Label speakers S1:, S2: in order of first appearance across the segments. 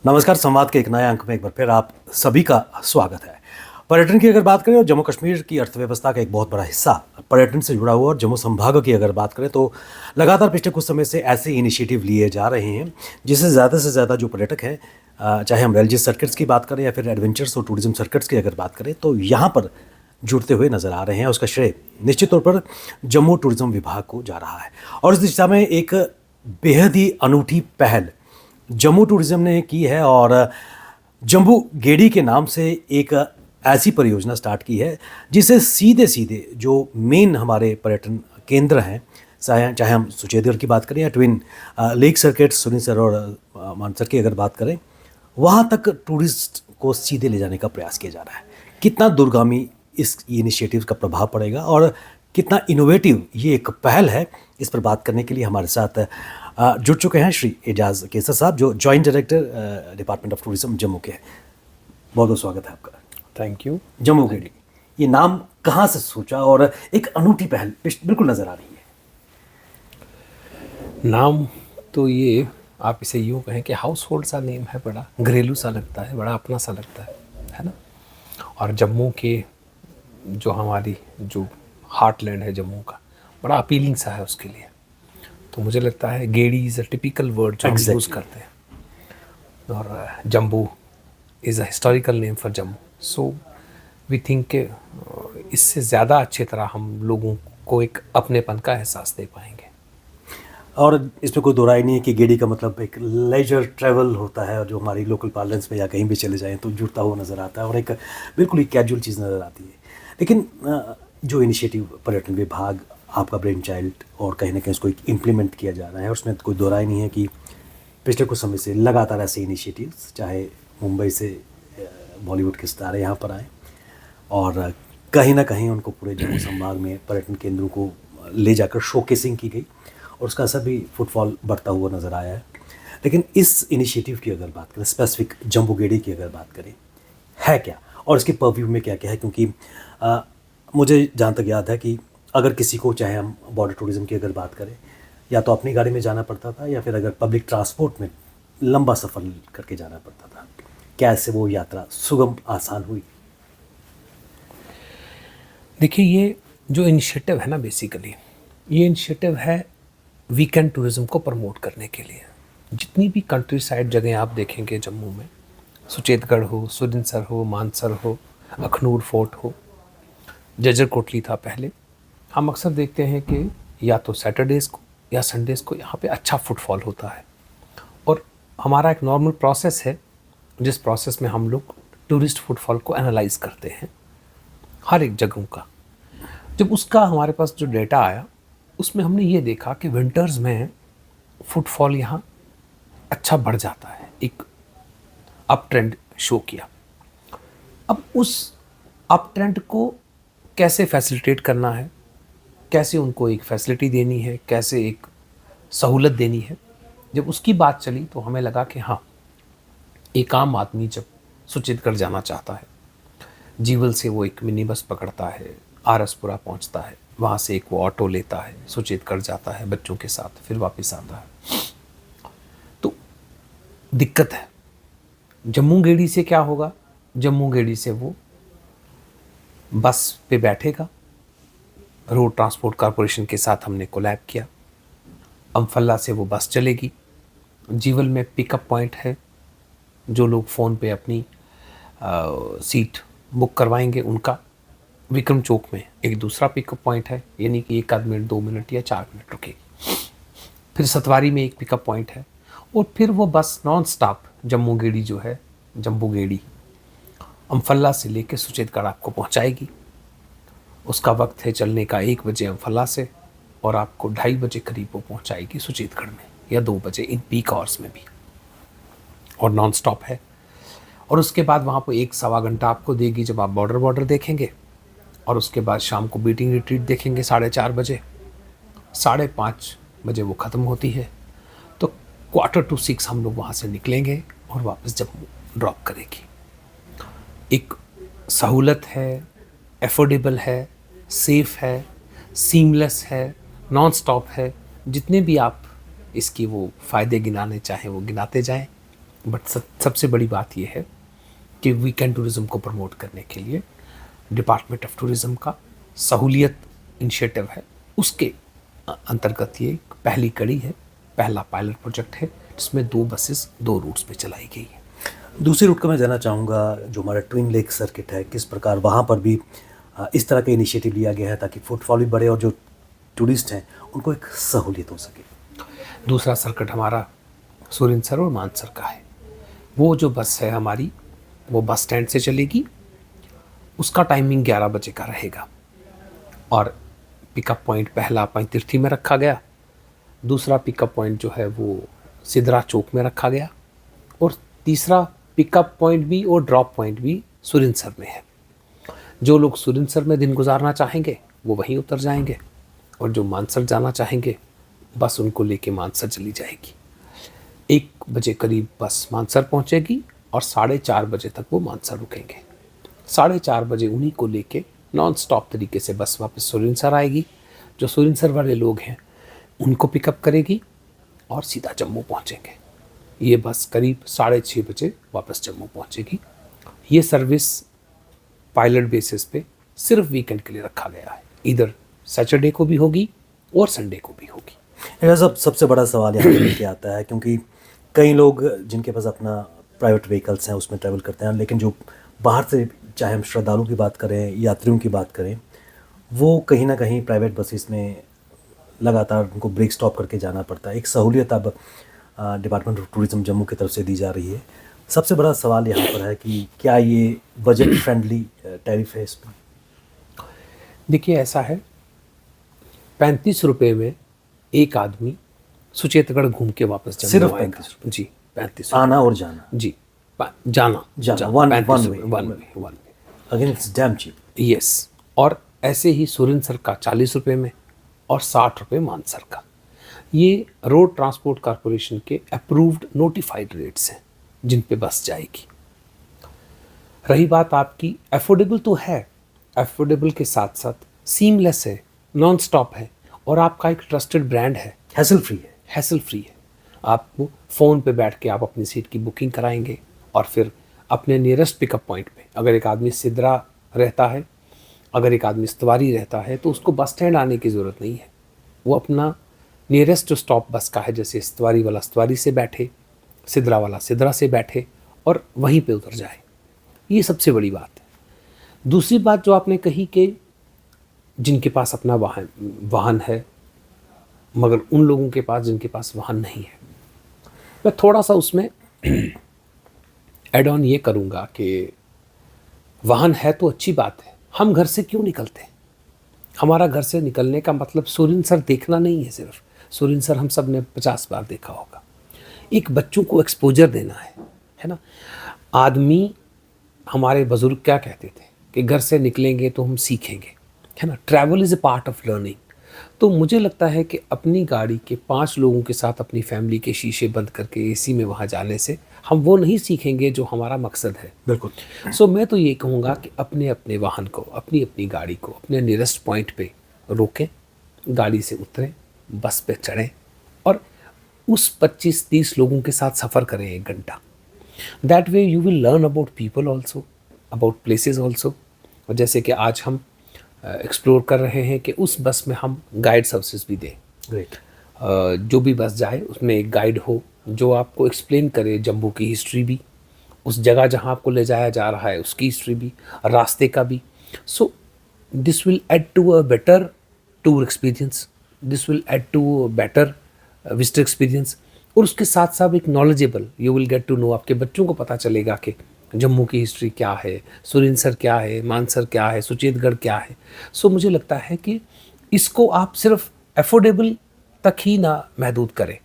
S1: नमस्कार। संवाद के एक नए अंक में एक बार फिर आप सभी का स्वागत है। पर्यटन की अगर बात करें और जम्मू कश्मीर की अर्थव्यवस्था का एक बहुत बड़ा हिस्सा पर्यटन से जुड़ा हुआ और जम्मू संभाग की अगर बात करें तो लगातार पिछले कुछ समय से ऐसे इनिशिएटिव लिए जा रहे हैं जिससे ज़्यादा से ज़्यादा जो पर्यटक हैं, चाहे हम रिलीजियस सर्किट्स की बात करें या फिर एडवेंचर्स और टूरिज्म सर्किट्स की अगर बात करें तो यहाँ पर जुड़ते हुए नजर आ रहे हैं। उसका श्रेय निश्चित तौर पर जम्मू टूरिज्म विभाग को जा रहा है और इस दिशा में एक बेहद ही अनूठी पहल जम्मू टूरिज्म ने की है और जम्बू गेड़ी के नाम से एक ऐसी परियोजना स्टार्ट की है जिससे सीधे सीधे जो मेन हमारे पर्यटन केंद्र हैं, चाहे हम सुचेतगढ़ की बात करें या ट्विन लेक सर्किट सुनीसर और मानसर की अगर बात करें, वहाँ तक टूरिस्ट को सीधे ले जाने का प्रयास किया जा रहा है। कितना दूरगामी इस इनिशिएटिव का प्रभाव पड़ेगा और कितना इनोवेटिव ये एक पहल है, इस पर बात करने के लिए हमारे साथ जुड़ चुके हैं श्री एजाज केसर साहब, जो joint director department of tourism Jammu के हैं। बहुत बहुत स्वागत है आपका।
S2: Thank you.
S1: जम्मू गेड़ी, ये नाम कहाँ से सोचा और एक अनूठी पहल बिल्कुल नज़र आ रही है।
S2: नाम तो ये आप इसे यूँ कहें कि हाउस होल्ड सा नेम है, बड़ा घरेलू सा लगता है, बड़ा अपना सा लगता है ना। और जम्मू के जो हमारी जो हार्टलैंड है जम्मू का, बड़ा अपीलिंग सा है उसके लिए। तो मुझे लगता है गेड़ी इज़ अ टिपिकल वर्ड जो हम यूज़ करते हैं, और Jambu is a historical name for Jammu. So we think के इससे ज़्यादा अच्छी तरह हम लोगों को एक अपनेपन का एहसास दे पाएंगे।
S1: और इसमें कोई दो राय नहीं है कि गेड़ी का मतलब एक लेजर ट्रैवल होता है, और जो हमारी लोकल पार्लेंस में या कहीं भी चले जाएं तो जुड़ता हुआ नज़र आता है और एक बिल्कुल ही कैजुअल चीज़ नज़र आती है। लेकिन जो इनिशिएटिव पर्यटन विभाग, आपका ब्रेन चाइल्ड, और कहीं ना कहीं उसको इम्प्लीमेंट किया जा रहा है, उसमें कोई दो राय नहीं है कि पिछले कुछ समय से लगातार ऐसे इनिशिएटिव्स, चाहे मुंबई से बॉलीवुड के सितारे यहाँ पर आए और कहीं ना कहीं उनको पूरे जम्मू संभाग में पर्यटन केंद्रों को ले जाकर शोकेसिंग की गई और उसका असर भी फुटफॉल बढ़ता हुआ नज़र आया है। लेकिन इस इनिशिएटिव की अगर बात करें, स्पेसिफिक जम्बू गेड़ी की अगर बात करें, है क्या और इसके परव्यू में क्या क्या है? क्योंकि मुझे जहाँ तक याद है कि अगर किसी को, चाहे हम बॉर्डर टूरिज़्म की अगर बात करें, या तो अपनी गाड़ी में जाना पड़ता था या फिर अगर पब्लिक ट्रांसपोर्ट में लंबा सफ़र करके जाना पड़ता था। क्या ऐसे वो यात्रा सुगम आसान हुई?
S2: देखिए, ये जो इनिशिएटिव है ना, बेसिकली ये इनिशिएटिव है वीकेंड टूरिज़्म को प्रमोट करने के लिए। जितनी भी कंट्री साइड जगह आप देखेंगे जम्मू में, सुचेतगढ़ हो, सुरिनसर हो, मानसर हो, अखनूर फोर्ट हो, जजर कोटली था पहले, हम अक्सर देखते हैं कि या तो सैटरडेज़ को या संडेज़ को यहाँ पे अच्छा फुटफॉल होता है। और हमारा एक नॉर्मल प्रोसेस है जिस प्रोसेस में हम लोग टूरिस्ट फुटफॉल को एनालाइज करते हैं हर एक जगहों का। जब उसका हमारे पास जो डेटा आया, उसमें हमने ये देखा कि विंटर्स में फुटफॉल यहाँ अच्छा बढ़ जाता है, एक अप ट्रेंड शो किया। अब उस अप ट्रेंड को कैसे फैसिलिटेट करना है, कैसे उनको एक फैसिलिटी देनी है, कैसे एक सहूलत देनी है, जब उसकी बात चली तो हमें लगा कि हाँ, एक आम आदमी जब सुचेतगढ़ जाना चाहता है, जीवल से वो एक मिनी बस पकड़ता है, आरसपुरा पहुंचता है, वहाँ से एक वो ऑटो लेता है, सुचेतगढ़ जाता है बच्चों के साथ, फिर वापस आता है, तो दिक्कत है। जम्मू गेड़ी से क्या होगा? जम्मू गेड़ी से वो बस पे बैठेगा, रोड ट्रांसपोर्ट कॉरपोरेशन के साथ हमने कोलैब किया, अम्फला से वो बस चलेगी, जीवल में पिकअप पॉइंट है, जो लोग फ़ोन पे अपनी सीट बुक करवाएंगे उनका, विक्रम चौक में एक दूसरा पिकअप पॉइंट है, यानी कि 1 मिनट 2 मिनट या 4 मिनट रुकेगी, फिर सतवारी में एक पिकअप पॉइंट है, और फिर वो बस नॉन स्टॉप जम्मू गेड़ी जो है, जम्बू गेड़ी अम्फला से लेके सुचेतगढ़ आपको पहुंचाएगी। उसका वक्त है चलने का 1 बजे अम्फला से, और आपको 2:30 बजे करीब वो पहुंचाएगी सुचेतगढ़ में, या 2 बजे इन पीक आवर्स में भी, और नॉन स्टॉप है। और उसके बाद वहाँ पर 1-1.25 घंटा आपको देगी जब आप बॉर्डर देखेंगे, और उसके बाद शाम को बीटिंग रिट्रीट देखेंगे 4:30 बजे, 5:30 बजे वो ख़त्म होती है। तो 5:45 हम लोग वहाँ से निकलेंगे और वापस जम्मू ड्रॉप करेगी। एक सहूलत है, एफोर्डेबल है, सेफ़ है, सीमलेस है, नॉन स्टॉप है। जितने भी आप इसकी वो फ़ायदे गिनाने चाहें वो गिनाते जाएं, बट सबसे बड़ी बात यह है कि वीकेंड टूरिज़्म को प्रमोट करने के लिए डिपार्टमेंट ऑफ टूरिज़्म का सहूलियत इनिशिएटिव है, उसके अंतर्गत ये एक पहली कड़ी है, पहला पायलट प्रोजेक्ट है, जिसमें 2 बसेस 2 रूट्स पे चलाई गई है।
S1: दूसरी रूट का मैं जानना चाहूँगा, जो हमारा ट्विन लेक सर्किट है, किस प्रकार वहाँ पर भी इस तरह का इनिशिएटिव लिया गया है ताकि फुटफॉल भी बढ़े और जो टूरिस्ट हैं उनको एक सहूलियत हो सके।
S2: दूसरा सर्किट हमारा सुरिनसर और मानसर का है। वो जो बस है हमारी, वो बस स्टैंड से चलेगी, उसका टाइमिंग 11 बजे का रहेगा और पिकअप पॉइंट पहला पैंतीर्थी में रखा गया, दूसरा पिकअप पॉइंट जो है वो सिदरा चौक में रखा गया और तीसरा पिकअप पॉइंट भी और ड्रॉप पॉइंट भी सुरिनसर में है। जो लोग सुरिनसर में दिन गुजारना चाहेंगे वो वहीं उतर जाएंगे और जो मानसर जाना चाहेंगे बस उनको लेके मानसर चली जाएगी। 1 बजे करीब बस मानसर पहुंचेगी और 4:30 बजे तक वो मानसर रुकेंगे। 4:30 बजे उन्हीं को लेके नॉन स्टॉप तरीके से बस वापस सुरिनसर आएगी। जो सुरिनसर वाले लोग हैं उनको पिकअप करेगी और सीधा जम्मू पहुंचेंगे। ये बस करीब 6:30 बजे वापस जम्मू पहुंचेगी। ये सर्विस पायलट बेसिस पे सिर्फ वीकेंड के लिए रखा गया है, इधर सैटरडे को भी होगी और संडे को भी होगी।
S1: यह सबसे बड़ा सवाल यहाँ पे क्या आता है, क्योंकि कई लोग जिनके पास अपना प्राइवेट व्हीकल्स हैं उसमें ट्रैवल करते हैं, लेकिन जो बाहर से, चाहे हम श्रद्धालुओं की बात करें, यात्रियों की बात करें, वो कहीं ना कहीं प्राइवेट बसेस में लगातार उनको ब्रेक स्टॉप करके जाना पड़ता है। एक सहूलियत अब डिपार्टमेंट ऑफ टूरिज़्म जम्मू की तरफ से दी जा रही है। सबसे बड़ा सवाल यहाँ पर है कि क्या ये बजट फ्रेंडली टैरिफ है इस पर?
S2: देखिए ऐसा है, 35 रुपये में एक आदमी सुचेतगढ़ घूम के वापस जम्मू
S1: सिर्फ
S2: आएगा।
S1: 35 रुपये?
S2: जी 35
S1: आना और जाना?
S2: जी जाना
S1: one
S2: 35
S1: way.
S2: One way.
S1: Again it's damn cheap.
S2: Yes, और ऐसे ही सुरिनसर का 40 रुपये में और 60 रुपये मानसर का। ये रोड ट्रांसपोर्ट कॉरपोरेशन के अप्रूव्ड नोटिफाइड रेट्स हैं जिन पे बस जाएगी। रही बात आपकी, अफोर्डेबल तो है, अफोर्डेबल के साथ साथ सीमलेस है, नॉन स्टॉप है और आपका एक ट्रस्टेड ब्रांड है,
S1: हैसल फ्री है।
S2: हैसल फ्री है। आपको फ़ोन पे बैठ के आप अपनी सीट की बुकिंग कराएंगे और फिर अपने नियरेस्ट पिकअप पॉइंट पे, अगर एक आदमी सिदरा रहता है, अगर एक आदमी इस्तवारी रहता है, तो उसको बस स्टैंड आने की ज़रूरत नहीं है। वो अपना नियरेस्ट जो स्टॉप बस का है, जैसे इस्तवारी वाला इस्तवारी से बैठे, सिदरा वाला सिदरा से बैठे और वहीं पे उतर जाए। ये सबसे बड़ी बात है। दूसरी बात जो आपने कही कि जिनके पास अपना वाहन है, मगर उन लोगों के पास जिनके पास वाहन नहीं है, मैं थोड़ा सा उसमें एड ऑन ये करूँगा कि वाहन है तो अच्छी बात है, हम घर से क्यों निकलते? हमारा घर से निकलने का मतलब सुरिनसर देखना नहीं है सिर्फ। सुरिनसर हम सब ने 50 बार देखा होगा। एक बच्चों को एक्सपोजर देना है ना। आदमी, हमारे बुजुर्ग क्या कहते थे कि घर से निकलेंगे तो हम सीखेंगे, है ना। Travel is a part of learning. तो मुझे लगता है कि अपनी गाड़ी के 5 लोगों के साथ अपनी फैमिली के शीशे बंद करके एसी में वहाँ जाने से हम वो नहीं सीखेंगे जो हमारा मकसद है।
S1: बिल्कुल।
S2: सो मैं तो ये कहूँगा कि अपने अपने वाहन को, अपनी अपनी गाड़ी को अपने नियरेस्ट पॉइंट पे रोकें, गाड़ी से उतरें, बस पे चढ़ें और उस 25-30 लोगों के साथ सफ़र करें 1 घंटा। That way you will learn about people also, about places also. और जैसे कि आज हम एक्सप्लोर कर रहे हैं कि उस बस में हम गाइड सर्विसेज भी दें।
S1: ग्रेट।
S2: जो भी बस जाए उसमें एक गाइड हो जो आपको एक्सप्लेन करे जम्मू की हिस्ट्री भी, उस जगह जहाँ आपको ले जाया जा रहा है उसकी हिस्ट्री भी, रास्ते का भी। So this will add to a better tour experience, this will add to a better visitor experience. और उसके साथ साथ एक knowledgeable, you will get to know, आपके बच्चों को पता चलेगा कि जम्मू की हिस्ट्री क्या है, सुरिनसर क्या है, मानसर क्या है, सुचेतगढ़ क्या है। सो मुझे लगता है कि इसको आप सिर्फ अफोर्डेबल तक ही ना महदूद करें।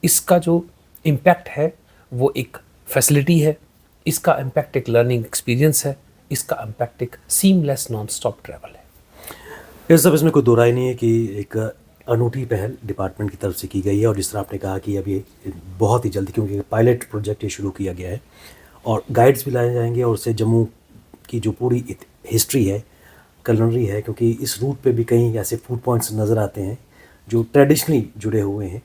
S2: इसका जो इम्पैक्ट है वो एक फैसिलिटी है, इसका इम्पैक्ट एक लर्निंग एक्सपीरियंस है, इसका इम्पैक्ट एक सीमलेस नॉन स्टॉप ट्रैवल है।
S1: ये सब, इसमें कोई दो राय नहीं है कि एक अनूठी पहल डिपार्टमेंट की तरफ से की गई है। और जिस तरह आपने कहा कि अभी बहुत ही जल्दी, क्योंकि पायलट प्रोजेक्ट ये शुरू किया गया है और गाइड्स भी लाए जाएंगे और उससे जम्मू की जो पूरी हिस्ट्री है, कलनरी है, क्योंकि इस रूट पे भी कई ऐसे फूड पॉइंट्स नज़र आते हैं जो ट्रेडिशनली जुड़े हुए हैं।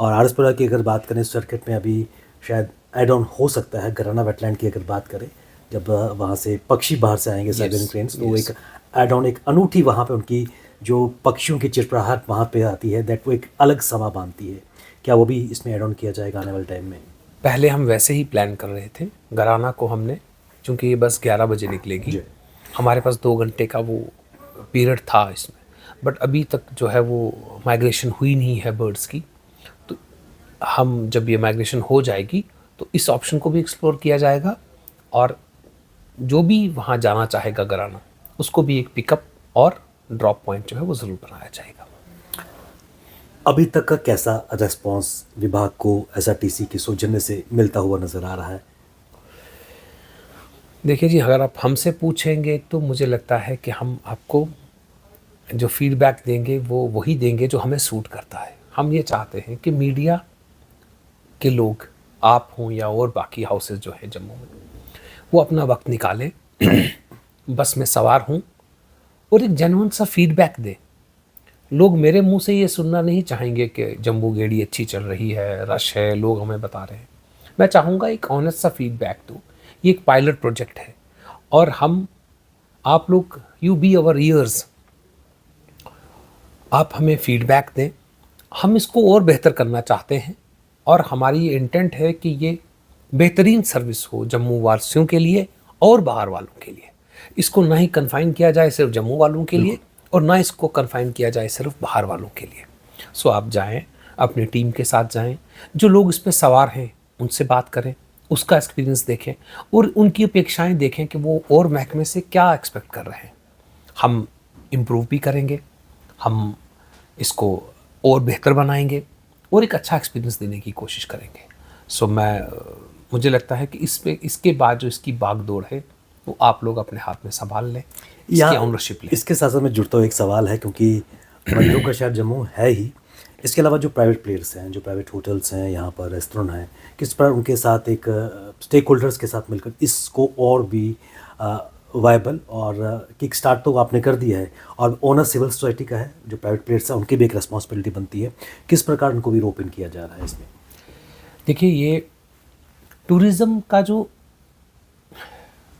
S1: और आरएसपुरा की अगर बात करें सर्किट में, अभी शायद एड ऑन हो सकता है गराना वेटलैंड की अगर बात करें, जब वहाँ से पक्षी बाहर से आएंगे साइबेरियन क्रेन्स, तो एक एड ऑन एक अनूठी वहाँ पे उनकी जो पक्षियों की चिड़चिड़ाहट वहाँ पे आती है, दैट वो एक अलग समा बांधती है। क्या वो भी इसमें एड ऑन किया जाएगा आने वाले टाइम में?
S2: पहले हम वैसे ही प्लान कर रहे थे, घराना को हमने, चूँकि ये बस 11 बजे निकलेगी,
S1: जी।
S2: हमारे पास 2 घंटे का वो पीरियड था इसमें, बट अभी तक जो है वो माइग्रेशन हुई नहीं है बर्ड्स की। तो हम जब ये माइग्रेशन हो जाएगी तो इस ऑप्शन को भी एक्सप्लोर किया जाएगा, और जो भी वहाँ जाना चाहेगा घराना, उसको भी एक पिकअप और ड्रॉप पॉइंट जो है वो ज़रूर बनाया जाएगा।
S1: अभी तक का कैसा रेस्पॉन्स विभाग को एसआरटीसी के सौजन्य से मिलता हुआ नजर आ रहा है?
S2: देखिए जी, अगर आप हमसे पूछेंगे तो मुझे लगता है कि हम आपको जो फीडबैक देंगे वो वही देंगे जो हमें सूट करता है। हम ये चाहते हैं कि मीडिया के लोग, आप हों या और बाकी हाउसेस जो हैं जम्मू में, वो अपना वक्त निकालें, बस में सवार हों और एक जेन्युइन सा फीडबैक दें। लोग मेरे मुंह से ये सुनना नहीं चाहेंगे कि जम्बू गेड़ी अच्छी चल रही है, रश है, लोग हमें बता रहे हैं। मैं चाहूँगा एक ऑनेस्ट सा फीडबैक दो। ये एक पायलट प्रोजेक्ट है और हम, आप लोग, यू बी अवर ईयर्स, आप हमें फीडबैक दें। हम इसको और बेहतर करना चाहते हैं और हमारी ये इंटेंट है कि ये बेहतरीन सर्विस हो जम्मू वासियों के लिए और बाहर वालों के लिए। इसको ना ही कन्फाइन किया जाए सिर्फ जम्मू वालों के लिए और ना इसको कन्फाइन किया जाए सिर्फ बाहर वालों के लिए। सो आप जाएं, अपनी टीम के साथ जाएं, जो लोग इस पे सवार हैं उनसे बात करें, उसका एक्सपीरियंस देखें और उनकी अपेक्षाएं देखें कि वो और महकमे से क्या एक्सपेक्ट कर रहे हैं। हम इम्प्रूव भी करेंगे, हम इसको और बेहतर बनाएंगे और एक अच्छा एक्सपीरियंस देने की कोशिश करेंगे। सो मुझे लगता है कि इसके बाद जो इसकी बागडोर है वो आप लोग अपने हाथ में संभाल लें, इसकी ऑनरशिप लें।
S1: इसके साथ साथ में जुड़ता हुआ एक सवाल है, क्योंकि मंदिरों का शहर जम्मू है ही, इसके अलावा जो प्राइवेट प्लेयर्स हैं, जो प्राइवेट होटल्स हैं, यहाँ पर रेस्टोरेंट हैं, किस पर उनके साथ एक स्टेक होल्डर्स के साथ मिलकर इसको और भी वायबल और किक स्टार्ट तो आपने कर दिया है, और ओनर सिविल सोसाइटी का है, जो प्राइवेट प्लेयर्स हैं उनकी भी एक रिस्पॉन्सिबिलिटी बनती है, किस प्रकार उनको भी रोप इन किया जा रहा है इसमें?
S2: देखिए, ये टूरिज़्म का जो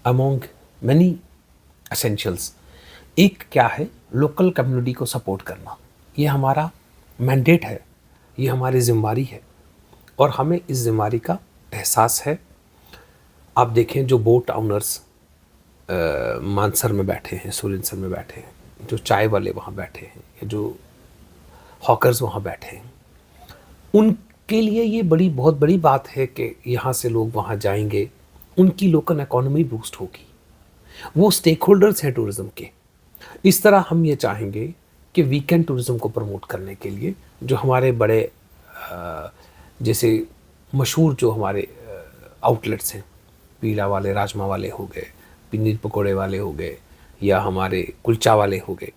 S2: अमोंग मैनी एसेंशियल्स, एक क्या है, लोकल कम्युनिटी को सपोर्ट करना। ये हमारा मैंडेट है, ये हमारी जिम्मेदारी है और हमें इस जिम्मेदारी का एहसास है। आप देखें, जो बोट ऑनर्स मानसर में बैठे हैं, सुरिंसर में बैठे हैं, जो चाय वाले वहाँ बैठे हैं, या जो हॉकर्स वहाँ बैठे हैं, उनके लिए ये बहुत बड़ी बात है कि यहाँ से लोग वहाँ जाएंगे, उनकी लोकल इकोनॉमी बूस्ट होगी। वो स्टेक होल्डर्स हैं टूरिज़्म के। इस तरह हम ये चाहेंगे कि वीकेंड टूरिज़्म को प्रमोट करने के लिए जो हमारे बड़े जैसे मशहूर जो हमारे आउटलेट्स हैं, पीला वाले, राजमा वाले हो गए, पनीर पकोड़े वाले हो गए, या हमारे कुलचा वाले हो गए,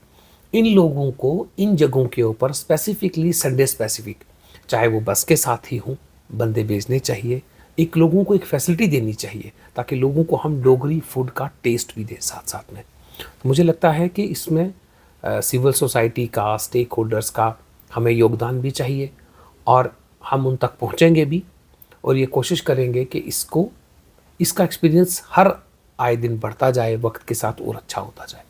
S2: इन लोगों को इन जगहों के ऊपर स्पेसिफिकली संडे स्पेसिफिक, चाहे वो बस के साथ ही हों, बंदे भेजने चाहिए, एक लोगों को एक फैसिलिटी देनी चाहिए ताकि लोगों को हम डोगरी फूड का टेस्ट भी दें साथ साथ में। मुझे लगता है कि इसमें सिविल सोसाइटी का, स्टेक होल्डर्स का हमें योगदान भी चाहिए और हम उन तक पहुंचेंगे भी और ये कोशिश करेंगे कि इसका एक्सपीरियंस हर आए दिन बढ़ता जाए, वक्त के साथ और अच्छा होता जाए।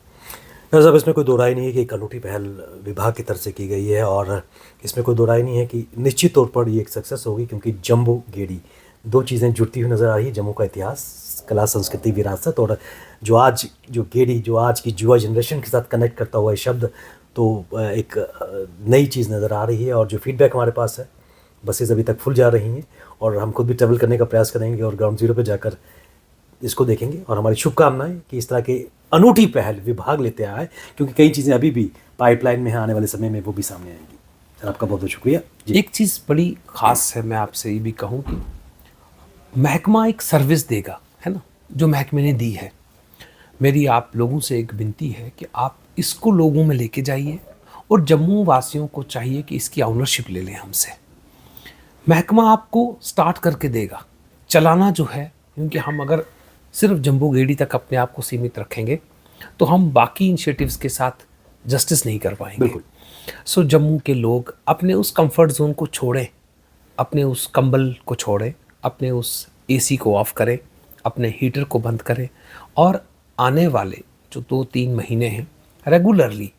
S1: साहब, इसमें कोई दो राय नहीं है कि एक अनूठी पहल विभाग की तरफ से की गई है और इसमें कोई दो राय नहीं है कि निश्चित तौर पर ये एक सक्सेस होगी, क्योंकि जम्बू गेड़ी दो चीज़ें जुड़ती हुई नज़र आ रही है, जम्मू का इतिहास, कला, संस्कृति, विरासत, और जो गेड़ी जो आज की युवा जनरेशन के साथ कनेक्ट करता हुआ शब्द, तो एक नई चीज़ नज़र आ रही है। और जो फीडबैक हमारे पास है, बसेस अभी तक फुल जा रही हैं और हम खुद भी ट्रैवल करने का प्रयास करेंगे और ग्राउंड जीरो पर जाकर इसको देखेंगे। और हमारी शुभकामनाएं कि इस तरह के अनूठी पहल विभाग लेते आए, क्योंकि कई चीज़ें अभी भी पाइपलाइन में हैं, आने वाले समय में वो भी सामने आएंगी। सर, आपका बहुत बहुत शुक्रिया जी।
S2: एक चीज़ बड़ी ख़ास है, मैं आपसे ये भी कहूँ कि महकमा एक सर्विस देगा, है ना, जो महकमे ने दी है। मेरी आप लोगों से एक विनती है कि आप इसको लोगों में लेके जाइए और जम्मू वासियों को चाहिए कि इसकी ऑनरशिप ले लें हमसे। महकमा आपको स्टार्ट करके देगा, चलाना जो है, क्योंकि हम अगर सिर्फ जम्बू गेड़ी तक अपने आप को सीमित रखेंगे तो हम बाकी इनिशिएटिव्स के साथ जस्टिस नहीं कर पाएंगे।
S1: बिल्कुल।
S2: सो जम्मू के लोग अपने उस कंफर्ट जोन को छोड़ें, अपने उस कंबल को छोड़ें, अपने उस एसी को ऑफ करें, अपने हीटर को बंद करें और आने वाले जो 2-3 महीने हैं रेगुलरली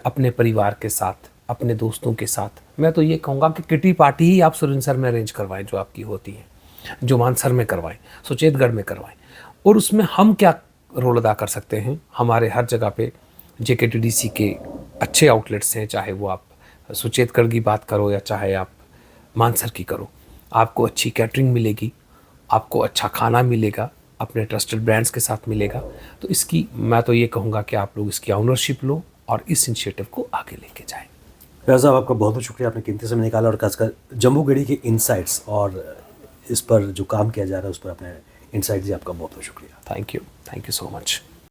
S2: अपने परिवार के साथ, अपने दोस्तों के साथ, मैं तो ये कहूँगा कि किटी पार्टी ही आप सुरिनसर में अरेंज करवाएं जो आपकी होती है, जो मानसर में करवाएं, सुचेतगढ़ में करवाएं। और उसमें हम क्या रोल अदा कर सकते हैं, हमारे हर जगह पे JKTDC के अच्छे आउटलेट्स हैं, चाहे वो आप सुचेतगढ़ की बात करो या चाहे आप मानसर की करो। आपको अच्छी कैटरिंग मिलेगी, आपको अच्छा खाना मिलेगा, अपने ट्रस्टेड ब्रांड्स के साथ मिलेगा। तो इसकी मैं तो ये कहूँगा कि आप लोग इसकी ऑनरशिप लो और इस इनिशिएटिव को आगे लेके जाएं।
S1: फैज़ साहब, आपका बहुत बहुत शुक्रिया, आपने कीमती समय निकाला और खासकर जम्मू गेड़ी के इनसाइट्स और इस पर जो काम किया जा रहा है उस पर अपने इनसाइट दिए। आपका बहुत बहुत शुक्रिया।
S2: Thank you so much.